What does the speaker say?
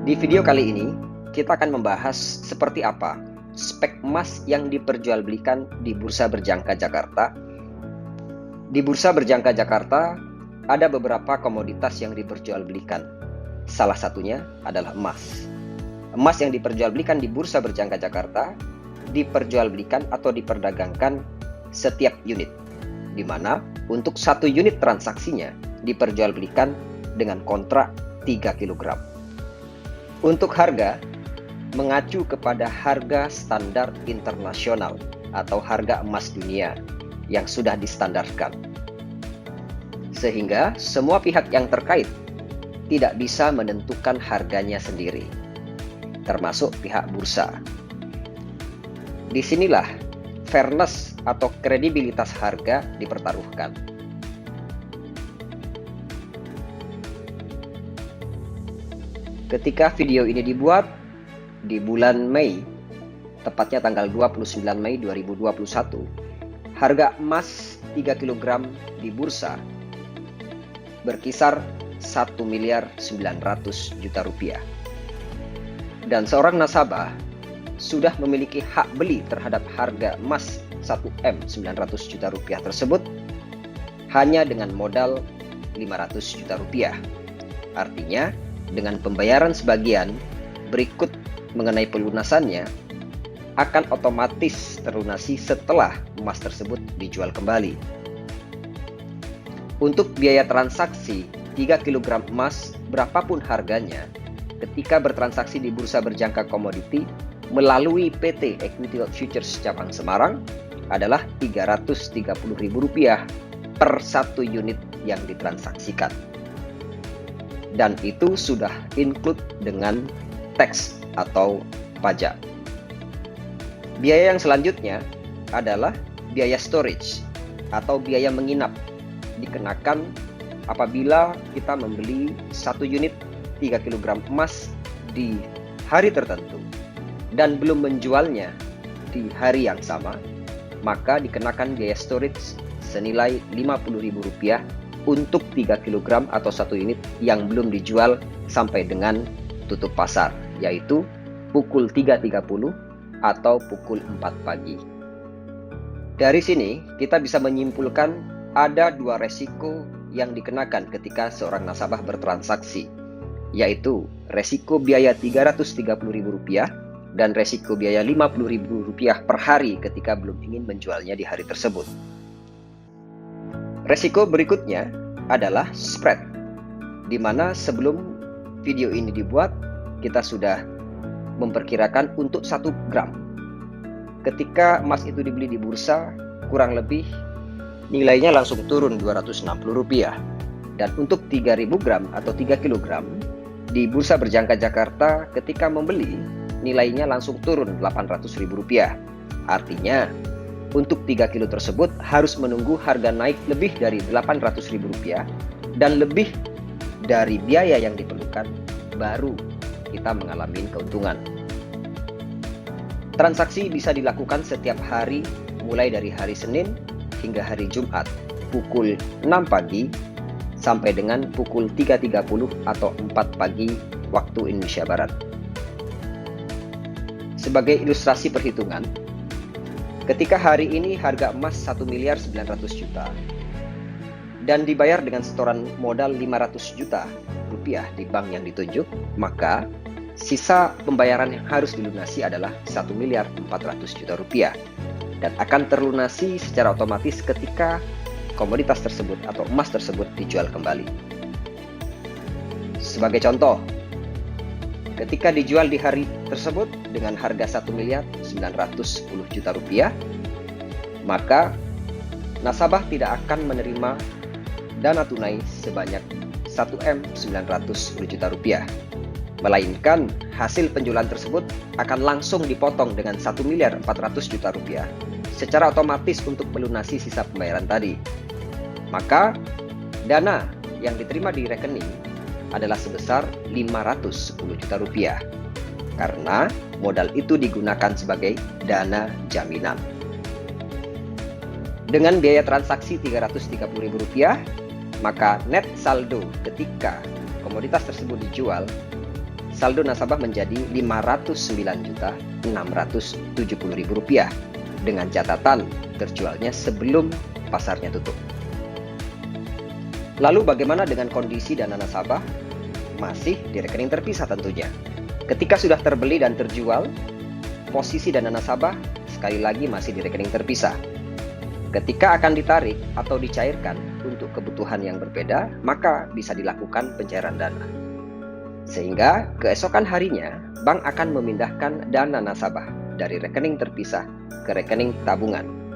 Di video kali ini, kita akan membahas seperti apa spek emas yang diperjualbelikan di Bursa Berjangka Jakarta. Di Bursa Berjangka Jakarta, ada beberapa komoditas yang diperjualbelikan. Salah satunya adalah emas. Emas yang diperjualbelikan di Bursa Berjangka Jakarta diperjualbelikan atau diperdagangkan setiap unit, di mana untuk satu unit transaksinya diperjualbelikan dengan kontrak 3 kg. Untuk harga, mengacu kepada harga standar internasional atau harga emas dunia yang sudah distandarkan. Sehingga semua pihak yang terkait tidak bisa menentukan harganya sendiri, termasuk pihak bursa. Disinilah fairness atau kredibilitas harga dipertaruhkan. Ketika video ini dibuat di bulan Mei, tepatnya tanggal 29 Mei 2021, harga emas 3 kg di bursa berkisar 1.900.000.000 rupiah. Dan seorang nasabah sudah memiliki hak beli terhadap harga emas 1M 900 juta rupiah tersebut hanya dengan modal 500 juta rupiah. Artinya, dengan pembayaran sebagian berikut mengenai pelunasannya akan otomatis terlunasi setelah emas tersebut dijual kembali. Untuk biaya transaksi 3 kg emas berapapun harganya ketika bertransaksi di Bursa Berjangka Komoditi melalui PT Equity Futures Cabang Semarang adalah Rp330.000 per satu unit yang ditransaksikan. Dan itu sudah include dengan tax atau pajak. Biaya yang selanjutnya adalah biaya storage atau biaya menginap, dikenakan apabila kita membeli satu unit 3 kg emas di hari tertentu dan belum menjualnya di hari yang sama, maka dikenakan biaya storage senilai Rp50.000 untuk 3 kg atau satu unit yang belum dijual sampai dengan tutup pasar, yaitu pukul 3.30 atau pukul 4 pagi. Dari sini kita bisa menyimpulkan ada dua resiko yang dikenakan ketika seorang nasabah bertransaksi, yaitu resiko biaya Rp330.000 dan resiko biaya Rp50.000 per hari ketika belum ingin menjualnya di hari tersebut. Resiko berikutnya adalah spread, di mana sebelum video ini dibuat, kita sudah memperkirakan untuk 1 gram. Ketika emas itu dibeli di bursa, kurang lebih nilainya langsung turun Rp260. Dan untuk 3.000 gram atau 3 kg di Bursa Berjangka Jakarta, ketika membeli, nilainya langsung turun Rp800.000. Artinya, untuk 3 kilo tersebut harus menunggu harga naik lebih dari Rp800.000 dan lebih dari biaya yang diperlukan, baru kita mengalami keuntungan. Transaksi bisa dilakukan setiap hari mulai dari hari Senin hingga hari Jumat pukul 6 pagi sampai dengan pukul 3.30 atau 4 pagi waktu Indonesia Barat. Sebagai ilustrasi perhitungan, ketika hari ini harga emas Rp1.900.000.000 dan dibayar dengan setoran modal Rp500 juta di bank yang ditunjuk, maka sisa pembayaran yang harus dilunasi adalah Rp1.400.000.000 dan akan terlunasi secara otomatis ketika komoditas tersebut atau emas tersebut dijual kembali. Sebagai contoh, ketika dijual di hari tersebut dengan harga Rp1.910.000.000, maka nasabah tidak akan menerima dana tunai sebanyak Rp1M 910 juta rupiah, melainkan hasil penjualan tersebut akan langsung dipotong dengan Rp1.400 juta rupiah secara otomatis untuk melunasi sisa pembayaran tadi. Maka dana yang diterima di rekening adalah sebesar Rp510 juta rupiah karena modal itu digunakan sebagai dana jaminan. Dengan biaya transaksi Rp330.000, maka net saldo ketika komoditas tersebut dijual saldo nasabah menjadi Rp509.670.000 dengan catatan terjualnya sebelum pasarnya tutup. Lalu bagaimana dengan kondisi dana nasabah? Masih di rekening terpisah tentunya. Ketika sudah terbeli dan terjual, posisi dana nasabah sekali lagi masih di rekening terpisah. Ketika akan ditarik atau dicairkan untuk kebutuhan yang berbeda, maka bisa dilakukan pencairan dana. Sehingga keesokan harinya, bank akan memindahkan dana nasabah dari rekening terpisah ke rekening tabungan